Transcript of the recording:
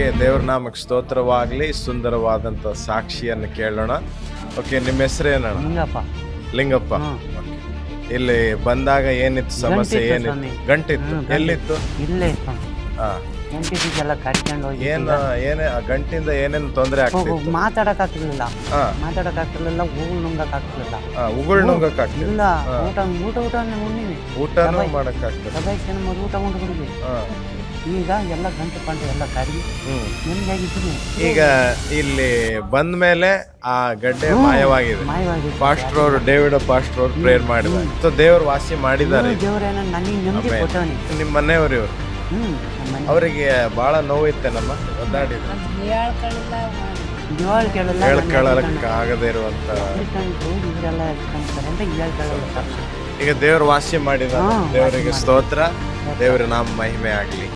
Okay, ದೇವ್ರ ನಾಮಕ್ಕೆ ಸ್ತೋತ್ರವಾಗಲಿ. ಸುಂದರವಾದಂಥ ಸಾಕ್ಷಿಯನ್ನು ಕೇಳೋಣ. ಓಕೆ, ನಿಮ್ಮ ಹೆಸರೇನಣ್ಣ? ಲಿಂಗಪ್ಪ. ಲಿಂಗಪ್ಪ. ಹ್ಮ್. ಇಲ್ಲಿ ಬಂದಾಗ ಏನಿತ್ತು ಸಮಸ್ಯೆ? ಗಂಟಿತ್ತು ಏನಿತ್ತು? ಸ್ವಾಮಿ. ಗಂಟಿತ್ತು. ಹ್ಮ್, ಎಲ್ಲಿತ್ತು? ಇಲ್ಲೇ ಸ್ವಾಮಿ. ಹಾ, ಗಂಟಿದ್ದೆಲ್ಲ ಕಟ್ಕೊಂಡು ಹೋಗಿ ಏನೇ ಆ ಗಂಟಿಂದ ಏನೇನು ತೊಂದರೆ ಆಗ್ತಿತ್ತು? ಮಾತಾಡಕ್ಕಾಗ್ತಿರ್ಲಿಲ್ಲ, ಹಾ, ಮಾತಾಡಕ್ಕಾಗ್ತಿರ್ಲಿಲ್ಲ, ಹೂವು ನುಂಗಕ್ಕಾಗ್ತಿರ್ಲಿಲ್ಲ. ಉಗುಳ್ ನುಂಗಕ್ಕಾಗ್ತಿಲ್ಲ. ಇಲ್ಲ, ಊಟ ಉಣ್ಣಿವಿ, ಊಟನೂ ಮಾಡಕ್ಕಾಗ್ತದೆ. ಸಭೆ ಊಟ ಉಂಡು ಬಿಡಿದ್ವಿ. ಹಾ. ಈಗ ಎಲ್ಲ ಗಂಟು ಪಂಟು ಎಲ್ಲ ಕರಗಿ ನಿಮ್ಗಾಗಿದ್ದೀನಿ. ಈಗ ಇಲ್ಲಿ ಬಂದ ಮೇಲೆ ಆ ಗಡ್ಡೆ ಮಾಯವಾಗಿದೆ. ಮಾಯವಾಗಿ ಪಾಸ್ಟರ್ ಅವರು, ಡೇವಿಡ್ ಪಾಸ್ಟರ್ ಅವರು ಪ್ರೇಯರ್ ಮಾಡಿದ್ದಾರೆ. ಸೊ ದೇವರು ವಾಸಿ ಮಾಡಿದ್ದಾರೆ. ದೇವರೇನ ನನಗೆ ನೆಮ್ಮದಿ ಕೊಟ್ಟವನಿ. ನಿಮ್ಮ ಮನೆಯವರು ಇವರು, ಅವರಿಗೆ ಬಹಳ ನೋವಿತ್ತೇನಮ್ಮ? ಒದ್ದಾಡಿದ್ರು, ಹೇಳ್ಕೊಳ್ಳಕ್ಕೆ ಆಗದೇ ಇರುವಂತ. ಇವರೆಲ್ಲ ಕಾಣ್ತಾರೆ ಅಂತ ಹೇಳ್ಕೊಳ್ಳಲ್ಲ. ಈಗ ದೇವರು ವಾಸಿ ಮಾಡಿದ. ದೇವರಿಗೆ ಸ್ತೋತ್ರ. ದೇವರ ನಾಮ ಮಹಿಮೆ ಆಗಲಿ.